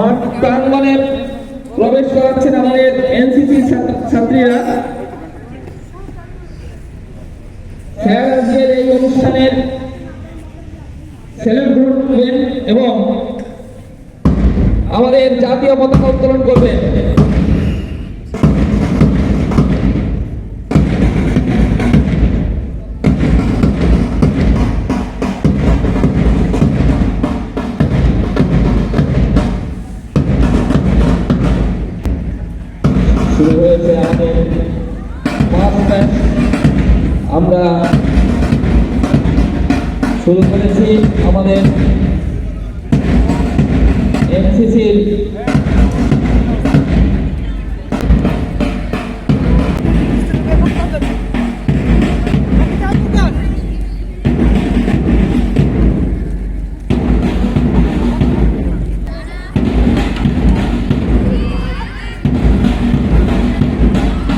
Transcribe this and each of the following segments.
মাঠ প্রাঙ্গণে প্রবেশ করাচ্ছেন আমাদের এনসিসি ছাত্রীরা। স্যার আজকের এই অনুষ্ঠানের সেলিব্রেট করবেন এবং আমাদের জাতীয় পতাকা উত্তোলন করবেন। শুরু হয়েছে আমাদের ফার্স্ট ম্যাচ। আমরা শুরু করেছি আমাদের এনসিসির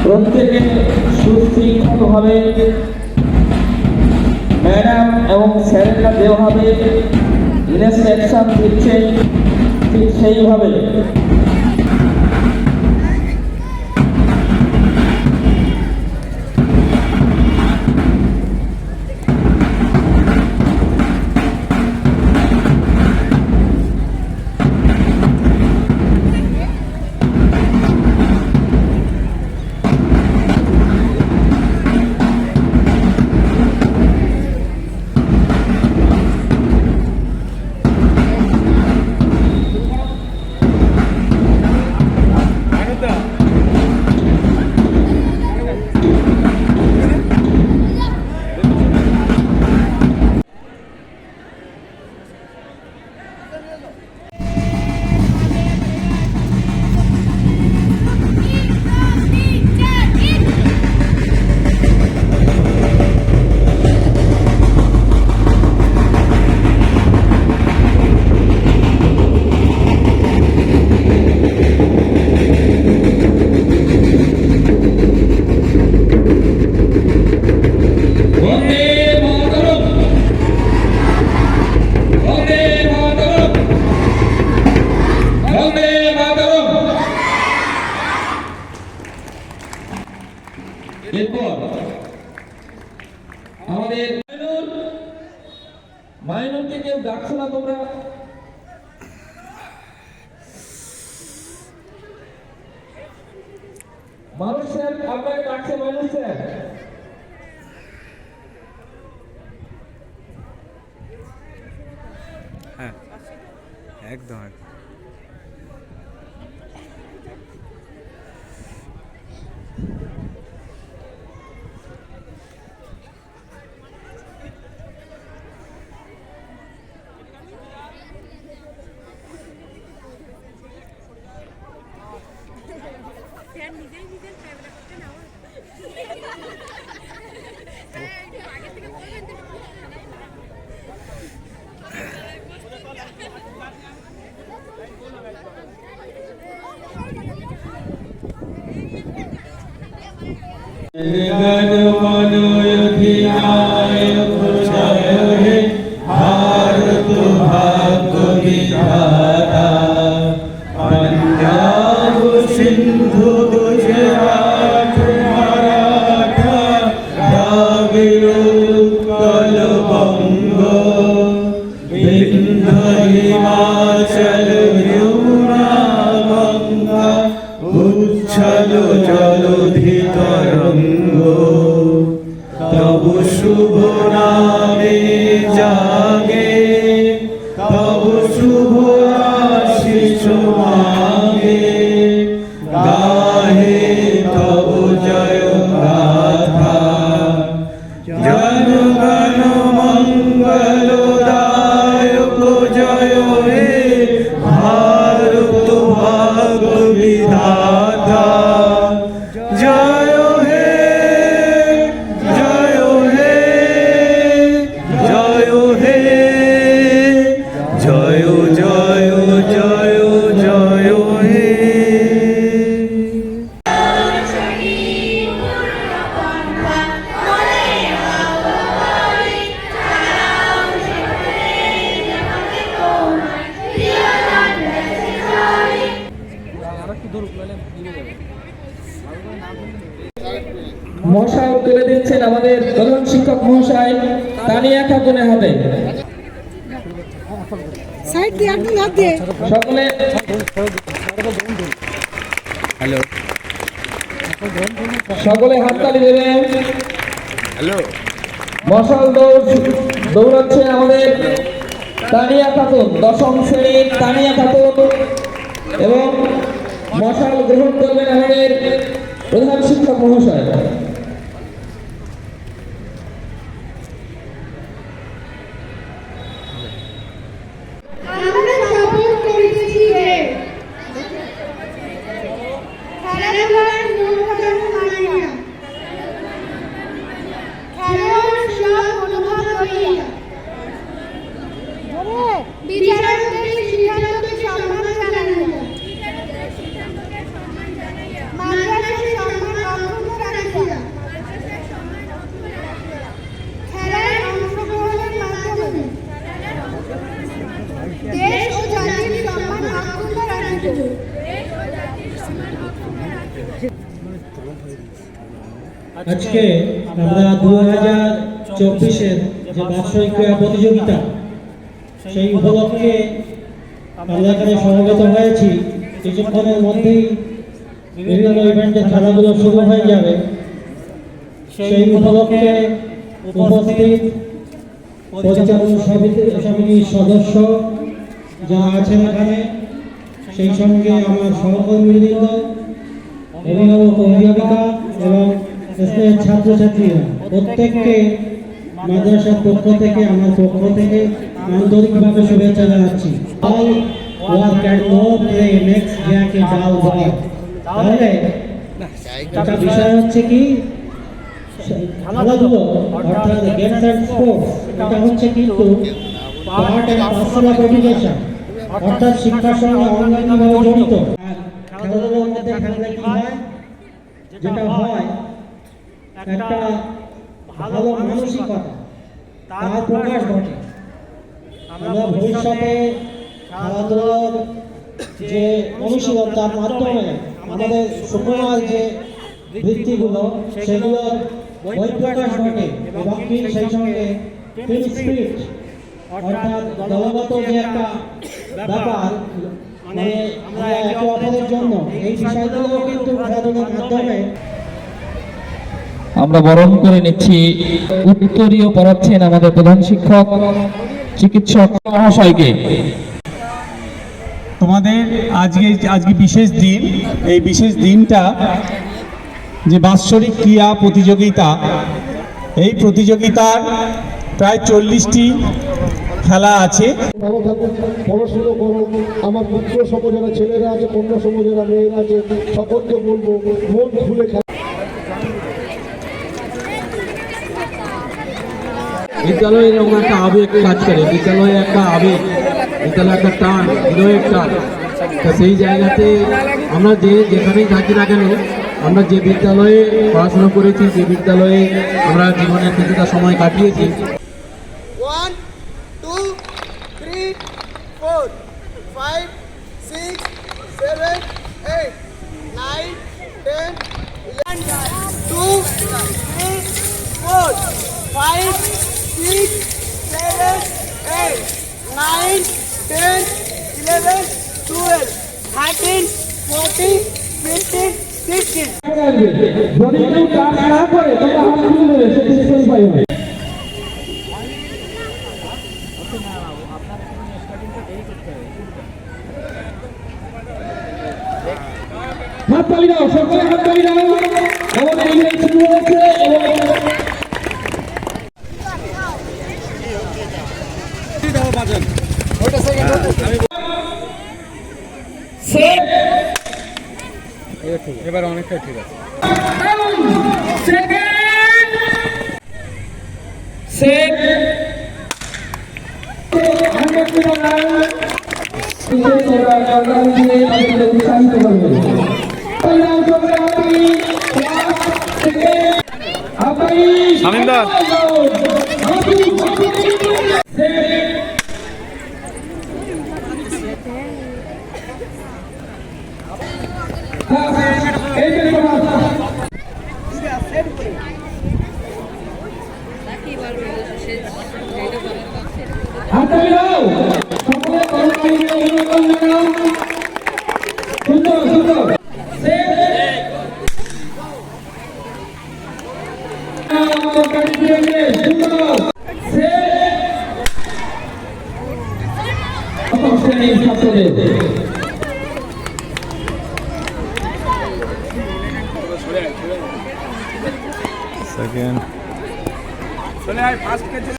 প্রত্যেকে সুশৃঙ্খলভাবে ম্যাডাম এবং স্যারেরা যেভাবে ইনস্ট্রাকশন দিচ্ছেন ঠিক সেইভাবে আমাদের মাইনরকে কেউ ডাকছো না তোমরা? মানুষ স্যার আপনাকে ডাকছে মানুষ স্যার। হ্যাঁ একদম सिंधु गुजरात मराठा द्राविड़ उत्कल बंग विंध्य हिमाचल यमुना गंगा उच्छल जलधि तरंग तब शुभ नामे जागे तब शुभ आशीष मांगे गाहे तब जय गाथा जन गण मंगलदायक जय हे भारत भाग्य विधाता जय हे जय हे जय हे जय जय जय जय हे মশাল তুলে দিচ্ছেন আমাদের প্রধান শিক্ষক মহাশয় তানিয়া খাতুনের হাতে। সাইড দিয়ে একদম হাত দিয়ে সকলে হ্যালো সকলে হাততালি দেবেন। হ্যালো মশাল দৌড়াচ্ছে আমাদের তানিয়া খাতুন, দশম শ্রেণীর তানিয়া খাতুন, এবং মশাল গ্রহণ করবেন আমাদের প্রধান শিক্ষক মহাশয়। আমরা শপথ করিতেছি যে খেলাধুলার নিয়মকানুন মানিয়া খেলোয়াড় সব অনুভব করিয়া বিচারকের সিদ্ধান্তকে সম্মান জানাইয়া মাদ্রাসার সম্মান অক্ষুণ্ণ রাখিয়া খেলায় অংশগ্রহণের মাধ্যমে দেশ ও জাতির সম্মান অক্ষুণ্ণ রাখিব। আজকে আমরা 2024-এর যে বার্ষিক ক্রীড়া প্রতিযোগিতা সেই উপলক্ষে আমরা এখানে সমবেত হয়েছি। কিছুক্ষণের মধ্যেই বিভিন্ন ইভেন্টের খেলাগুলো শুরু হয়ে যাবে। সেই উপলক্ষে উপস্থিত পরিচালনা সমিতির সদস্য যারা আছেন এখানে, সেই সঙ্গে আমার সহকর্মীবৃন্দ, অভিভাবক অভিভাবিকা এবং স্কুলের ছাত্রছাত্রীরা, প্রত্যেককে মাদ্রাসার পক্ষ থেকে, আমার পক্ষ থেকে আন্তরিকভাবে শুভেচ্ছা জানাচ্ছি। All work and no play makes Jack a dull boy. তাহলে একটা বিষয় হচ্ছে কি, খেলাধুলো অর্থাৎ গেমস অ্যান্ড স্পোর্টস, এটা হচ্ছে কিন্তু part and parcel of education, অর্থাৎ শিক্ষার সঙ্গে অঙ্গাঙ্গিভাবে জড়িত। খেলাধুলোর মধ্যে খেললে কি হয়, যেটা হয় একটা ভালো মানসিকতা, তার প্রকাশ ঘটে। আমরা ভবিষ্যতে খেলাধুলার যে অনুশীলন, তার মাধ্যমে আমাদের সুকুমার যে বৃত্তিগুলো, সেগুলোর বহিঃপ্রকাশ ঘটে এবং কি সেই সঙ্গে টিম স্পিরিট, অর্থাৎ দলগত যে একটা ব্যাপার, মানে আমরা একে অপরের জন্য, এই বিষয়গুলো কিন্তু খেলাধুলার মাধ্যমে আমরা বরণ করে নিচ্ছি। উত্তরীয় পড়াচ্ছেন আমাদের প্রধান শিক্ষক চিকিৎসক মহাশয়কে। তোমাদের আজকে বিশেষ দিন। এই বিশেষ দিনটা যে বাৎসরিক ক্রীড়া প্রতিযোগিতা, এই প্রতিযোগিতার প্রায় 40টি খেলা আছে। ভালো থাকুন, পড়াশুনো করুন। আমার পুত্র সম যারা ছেলেরা আছে, কন্যা সম যারা মেয়েরা আছে, সকলকে বলবো মন খুলে খেলা। বিদ্যালয়ে এরকম একটা আবেগ কাজ করে, বিদ্যালয়ে একটা আবেগ, বিদ্যালয়ে একটা টান, হৃদয়ের টান। তো সেই জায়গাতে আমরা যেখানেই থাকি না কেন, আমরা যে বিদ্যালয়ে পড়াশোনা করেছি, যে বিদ্যালয়ে আমরা জীবনের কিছুটা সময় কাটিয়েছি, 1 2 3 4 5 6 7 8 9 10 11 2 3 4 5 6 7 8 9 10 11 12 13 14 15 16 যদি কেউ কাজ না করে তোমরা হাত তুলে দেবে, সেটা সেই উপায় হবে। হাততালি দাও, সকলে হাততালি দাও। আমাদের ইভেন্ট শুরু হয়েছে এবং এবার অনেকটা ঠিক আছে। শামিমদা Gracias. হাততালি দাও সকলে কর্মচারীকে অভিনন্দন জানাও সুন্দর সুন্দর চলে আয় ফার্স্ট কে চলে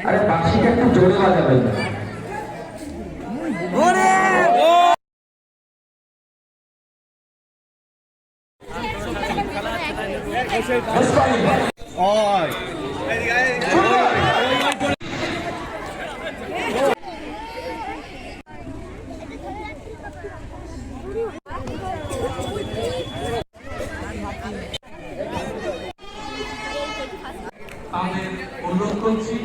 আরে বাঁশিটা একটু জোরে বাজাবে আমি অনুরোধ করছি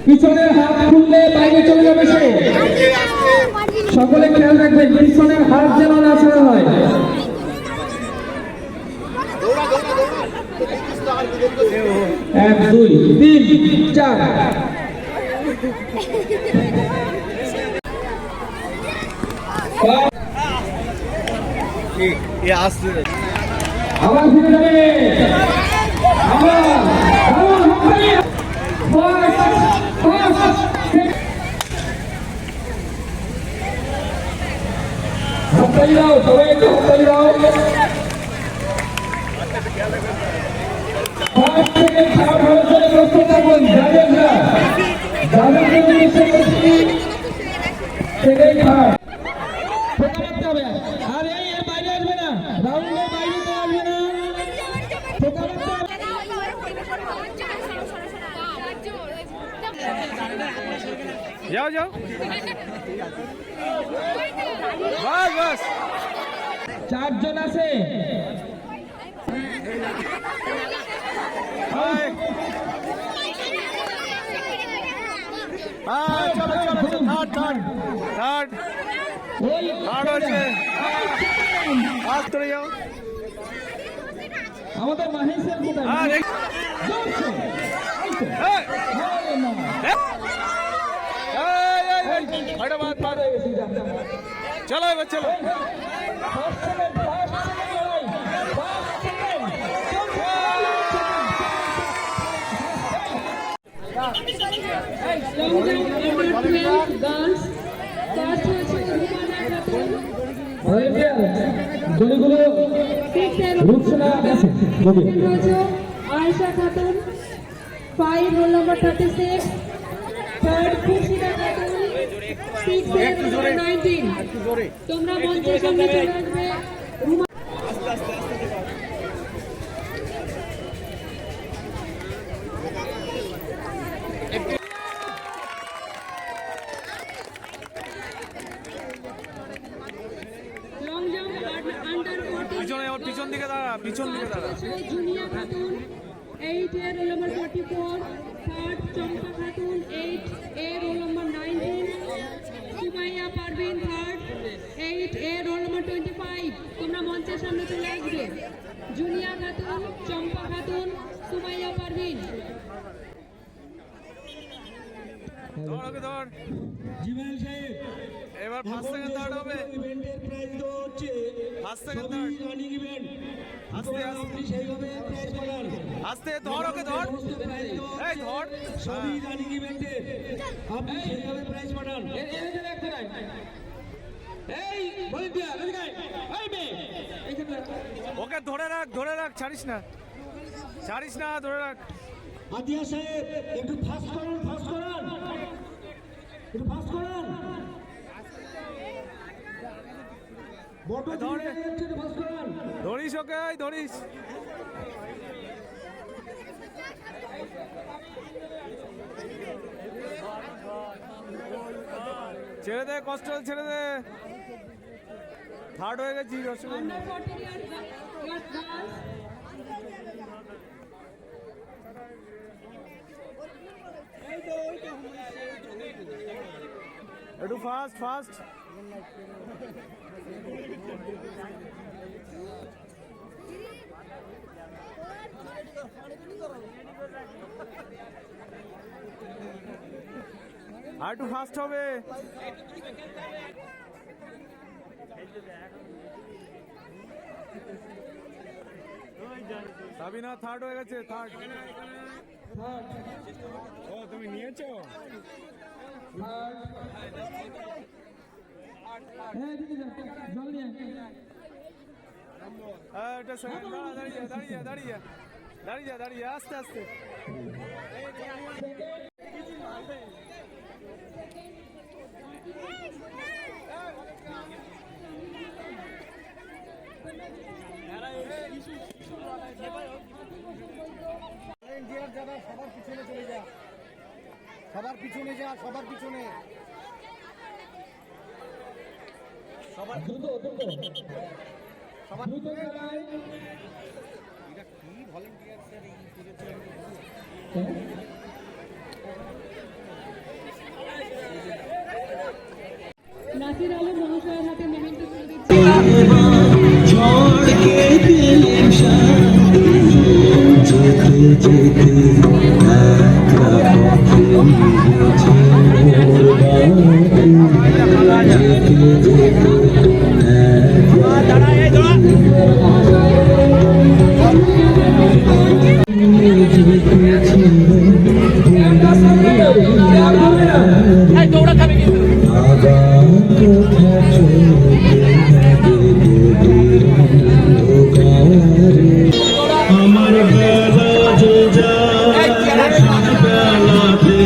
পিছনের হাত খুললে বাইরে চলে যাবে সে সকলে খেয়াল রাখবেন পিছনের হাত যেন না ছাড়া হয় এক দুই তিন চার আবার ফিরে যাবে হাততালি দাও সবাই একটু হাততালি দাও প্রস্তুত থাকুন যাদের না যাদের জন্য নিশ্চয় করছি সেটাই খারাপ আর এই এর বাইরে আসবে না রাউন্ডের বাইরে তো আসবে না যাও যাও বাস বাস চারজন আছে চলো চলো থার্ড থার্ড থার্ড থার্ড হচ্ছে পাস করে যাও আমাদের মাহেশের কোথায় চলো এবার চলো গলিগুলো রূপসোনা আছে Ayesha Khatun 5 roll number 36 third খুশিদা Khatun 6 roll number 19 তোমরা মঞ্চের সামনে চলে আসবে লং জাম্প আন্ডার 40 পিছনে ওর পিছন দিকে দাঁড়া পিছন দিকে দাঁড়া জুনিয়া খাতুন 8 এর roll number 44 third চম্পা খাতুন 8 এর roll number 19 Sumaiya Parvin third 8 এর roll number 25 তোমরা মঞ্চের সামনে চলে আসবে জুনিয়া খাতুন চম্পা খাতুন সুমাইয়া পারভিন ধর ওকে ধর জিমেল সাহেব এবার ফার্স্ট সেকেন্ড থার্ড হবে ইভেন্টের প্রাইজ দেওয়া হচ্ছে first second third running event আস্তে আপনি সেইভাবে প্রাইজ পাবেন আস্তে ধর ওকে ধর এই ধর সবই রানিং ইভেন্টে আপনি সেইভাবে প্রাইজ পাঠান এই ভলেন্টিয়ার এদিকে এই মেয়ে এইখানে ওকে ধরে রাখ ছাড়িস না ধরে রাখ আদিয়া সাহেব একটু ফাস্ট করান একটু ফাস্ট করান বটো ধরে। যাচ্ছে রে ভাস্কর। ধরিস ওকে, এই ধরিস। ছেড়ে দে, কষ্ট হচ্ছে, ছেড়ে দে। থার্ড হয়ে গেছি, অসুবিধা নেই। Under 14 years girls. একটু ফাস্ট ফাস্ট। আর একটু ফাস্ট হবে। সাবিনা থার্ড হয়ে গেছে, থার্ড। ও তুমি নিয়েছো? হ্যাঁ এদিকে যা, জল নিয়ে আয়। এটা সেকেন্ড, দাঁড়িয়ে দাঁড়িয়ে দাঁড়িয়ে দাঁড়িয়ে দাঁড়িয়ে আস্তে আস্তে। সবার পিছনে চলে যা, সবার পিছনে যা, সবার পিছনে। দ্রুত দ্রুত দ্রুত চালায়। নাসির আলম মহাশয়ের হাতে মেমেন্টো তুলে দিচ্ছে। আমার বেলা যে যায় বেলাতে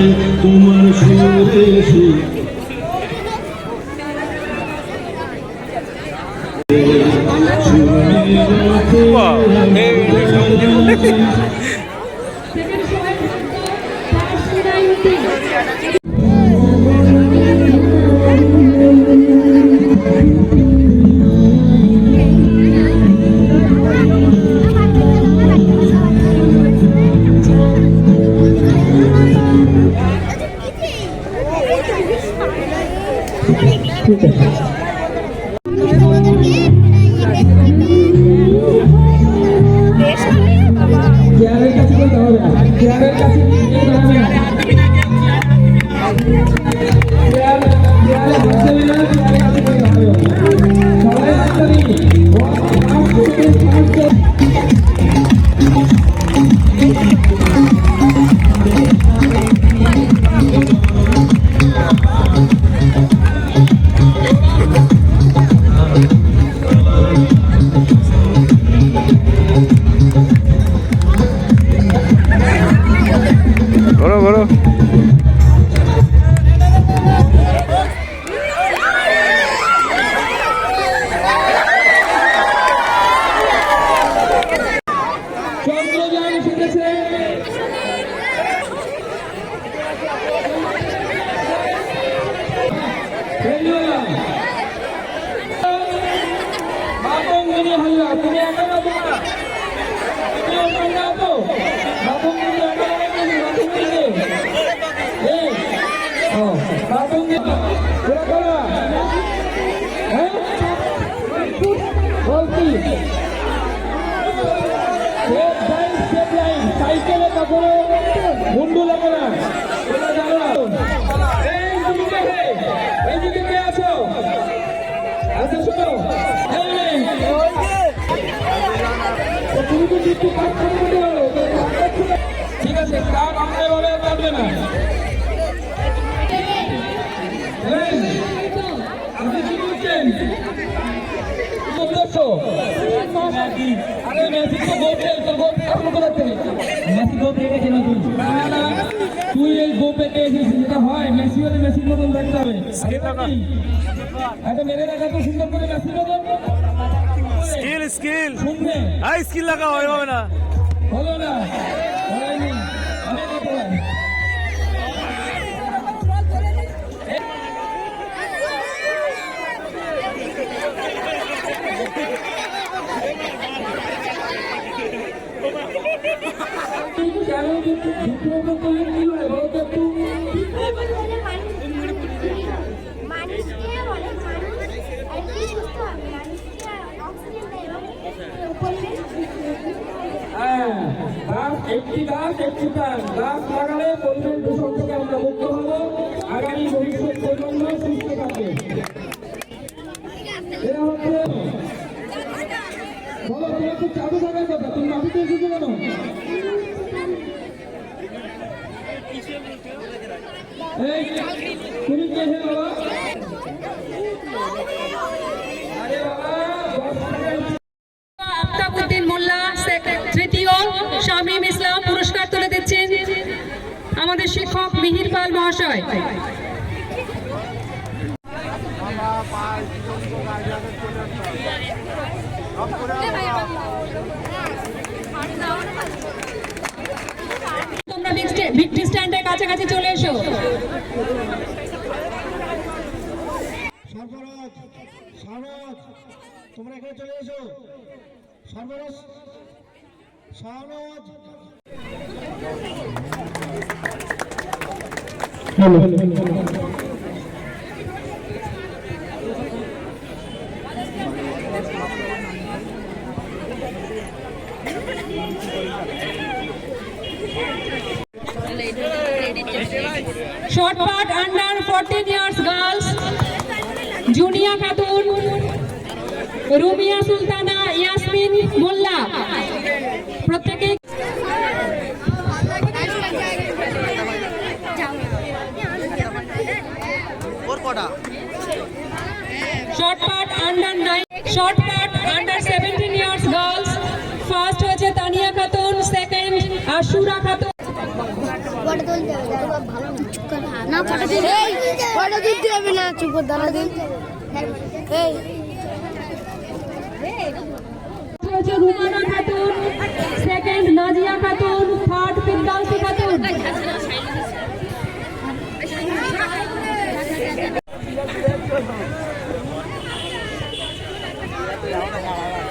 তোমার সুরে Second shot, pass to 19. চেয়ারের কাছে যেতে হবে না, চেয়ারের কাছে যেতে হবে না। চেয়ারে হাত দেবে না, চেয়ারের কাছে যেতে হবে। সবাই হাততালি। বলো বলো। চন্দ্রযান এসেছে। মাতঙ্গিনী হইয়া তুমি একা যাবো না, তুমি ওখানে যাবো। মাতঙ্গিনী একা যাবো, মাতঙ্গিনী মাতঙ্গিনী ওরা করা হ্যাঁ বলছি সাইকেলে কখনো মুন্ডু লাগে না, তোমরা জানো না। এইদিকে কে আছো? আচ্ছা শোনো, তুমি তো একটু কাজ করে দিতে পারো। ঠিক আছে, কাজ আমরা এভাবে পারবে না। আপনি কি বলছেন? উদ্দেশ্য আরে মেসি তো গোল পেয়ে তো গোল আপনি কোথায় থেকে মেসি গোল পেয়ে গেছে নতুন না তুই এই গোল পেতে এসেছিস এটা হয় মেসি হলে মেসির মতন দেখতে হবে এটা মেরে রাখা তো সুন্দর করে মেসির মতন স্কিল শুনবে হাই স্কিল লাগাও এভাবে না হলো না হয়নি অনেক কথা কেন দুটো করলে কি হয় বলতো একটু মানুষকে অনেক মানুষ একটু সুস্থ হবে মানুষকে অক্সিজেন দেয় এবং হ্যাঁ একটি গাছ লাগালে পরিবেশ দূষণ থেকে আমরা মুক্ত হব আগামী ভবিষ্যৎ প্রজন্ম সুস্থ থাকবে এরা হচ্ছে বলো তোমার খুব চালু থাকার কথা তুমি মাটিতে এসেছো কেন এই তুমি কে হে বাবা আরে বাবা আফতাবউদ্দিন মোল্লা তৃতীয় শামীম ইসলাম পুরস্কার তুলে দিচ্ছেন আমাদের শিক্ষক মিহির পাল মহাশয়। তোমরা ভিক্টি স্ট্যান্ডের কাছাকাছি চলে এসো। সরবরাজ তোমরা এখানে চলে এসো Sarfaraz Shahnawaz shot put under 14 years girls Junia Khatun Rumia Sultana Yasmin Molla প্রত্যেকে shot put under 17 years girls first হয়েছে তানিয়া খাতুন সেকেন্ড আশুরা খাতুন না ফটো দিন ফটো দিতে হবে না চুপ দাঁড়া দিন এই হয়েছে Rumana Khatun second Nazia Khatun third Firdausi Khatun Yeah.